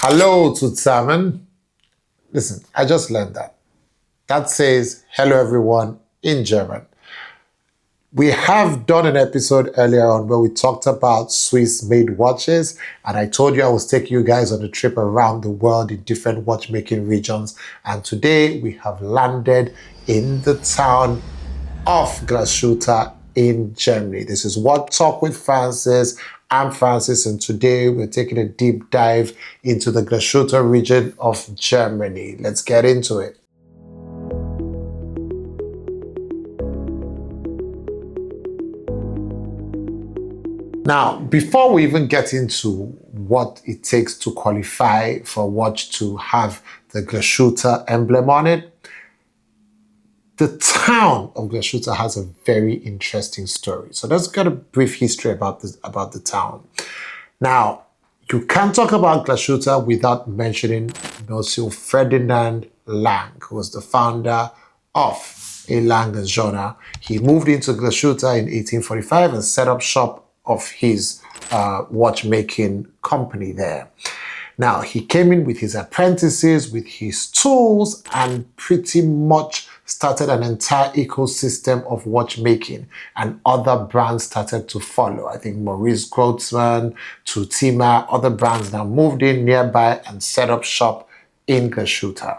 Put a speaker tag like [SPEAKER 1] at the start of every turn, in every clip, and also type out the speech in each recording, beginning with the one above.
[SPEAKER 1] Hello to Simon. Listen, I just learned that. That says hello everyone in German. We have done an episode earlier on where we talked about Swiss-made watches, and I told you I was taking you guys on a trip around the world in different watchmaking regions. And today we have landed in the town of Glashütte in Germany. This is What Talk with Francis. I'm Francis, and today we're taking a deep dive into the Glashütte region of Germany. Let's get into it. Now, before we even get into what it takes to qualify for a watch to have the Glashütte emblem on it, the town of Glashütte has a very interesting story. So let's get a brief history about the town. Now, you can't talk about Glashütte without mentioning Monsieur Ferdinand Lang, who was the founder of a Lang & Söhne. He moved into Glashütte in 1845 and set up shop of his watchmaking company there. Now, he came in with his apprentices, with his tools, and pretty much started an entire ecosystem of watchmaking, and other brands started to follow. I think Maurice Grossman, Tutima, other brands now moved in nearby and set up shop in Glashütte.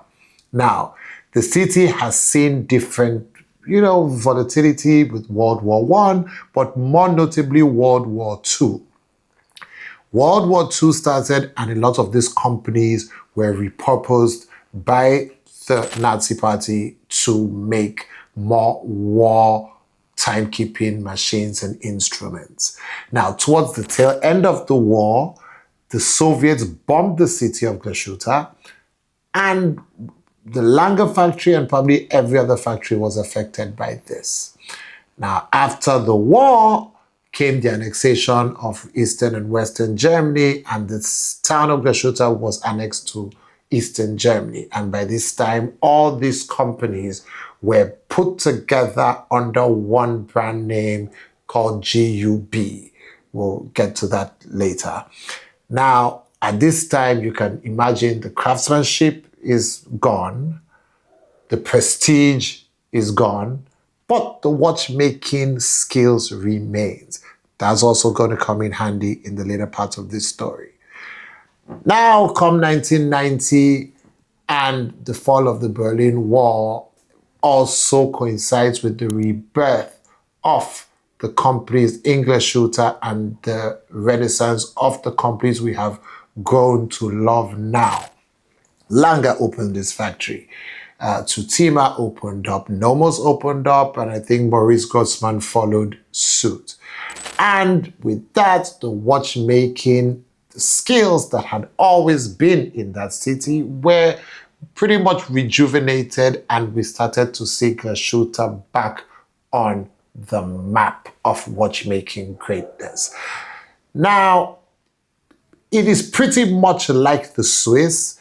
[SPEAKER 1] Now, the city has seen different volatility with World War I, but more notably World War II. World War II started, and a lot of these companies were repurposed by the Nazi Party to make more war timekeeping machines and instruments. Now, towards the tail end of the war, the Soviets bombed the city of Glashütte, and the Langer factory and probably every other factory was affected by this. Now, after the war came the annexation of Eastern and Western Germany, and the town of Glashütte was annexed to Eastern Germany. And by this time, all these companies were put together under one brand name called GUB. We'll get to that later. Now, at this time, you can imagine the craftsmanship is gone, the prestige is gone, but the watchmaking skills remains. That's also going to come in handy in the later part of this story. Now come 1990, and the fall of the Berlin Wall also coincides with the rebirth of the companies in Glashütte and the renaissance of the companies we have grown to love now. Langer opened this factory. Tutima opened up, Nomos opened up, and I think Maurice Grossman followed suit. And with that, the watchmaking, the skills that had always been in that city were pretty much rejuvenated, and we started to see Glashütte back on the map of watchmaking greatness. Now, it is pretty much like the Swiss.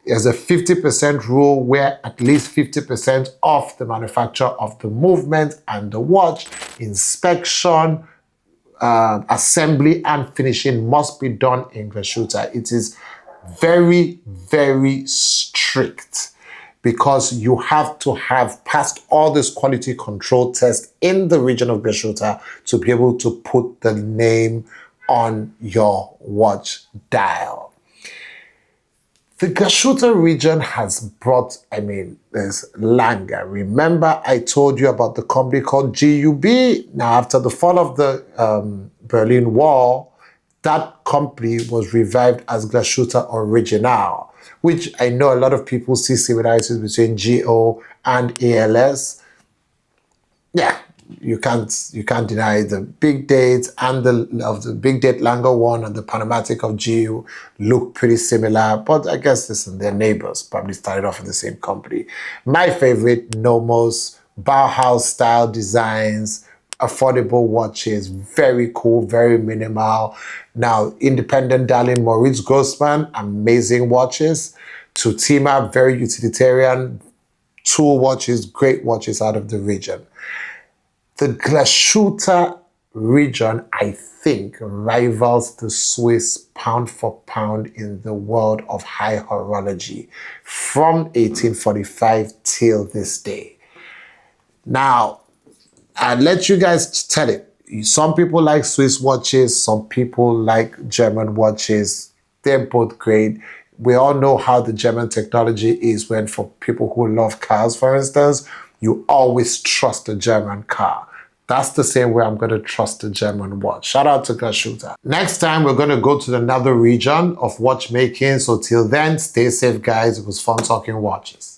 [SPEAKER 1] There's a 50% rule where at least 50% of the manufacture of the movement and the watch, inspection, assembly and finishing must be done in Glashütte. It is very, very strict because you have to have passed all this quality control tests in the region of Glashütte to be able to put the name on your watch dial. The Glashütte region has brought, there's Langer. Remember, I told you about the company called GUB? Now, after the fall of the Berlin Wall, that company was revived as Glashütte Original, which I know a lot of people see similarities between GO and ALS. Yeah, you can't deny the big dates and the big date Langer one and the Panamatic of GU look pretty similar, but I guess listen, they're neighbors, probably started off in the same company. My favorite, Nomos, Bauhaus style designs, affordable watches, very cool, very minimal. Now, independent darling Maurice Grossman, amazing watches. Tutima, very utilitarian, tool watches, great watches out of the region. The Glashütte region, I think, rivals the Swiss pound for pound in the world of high horology from 1845 till this day. Now, I'll let you guys tell it. Some people like Swiss watches, some people like German watches. They're both great. We all know how the German technology is when, for people who love cars, for instance, you always trust a German car. That's the same way I'm going to trust the German watch. Shout out to Glashutte. Next time, we're going to go to another region of watchmaking. So till then, stay safe, guys. It was fun talking watches.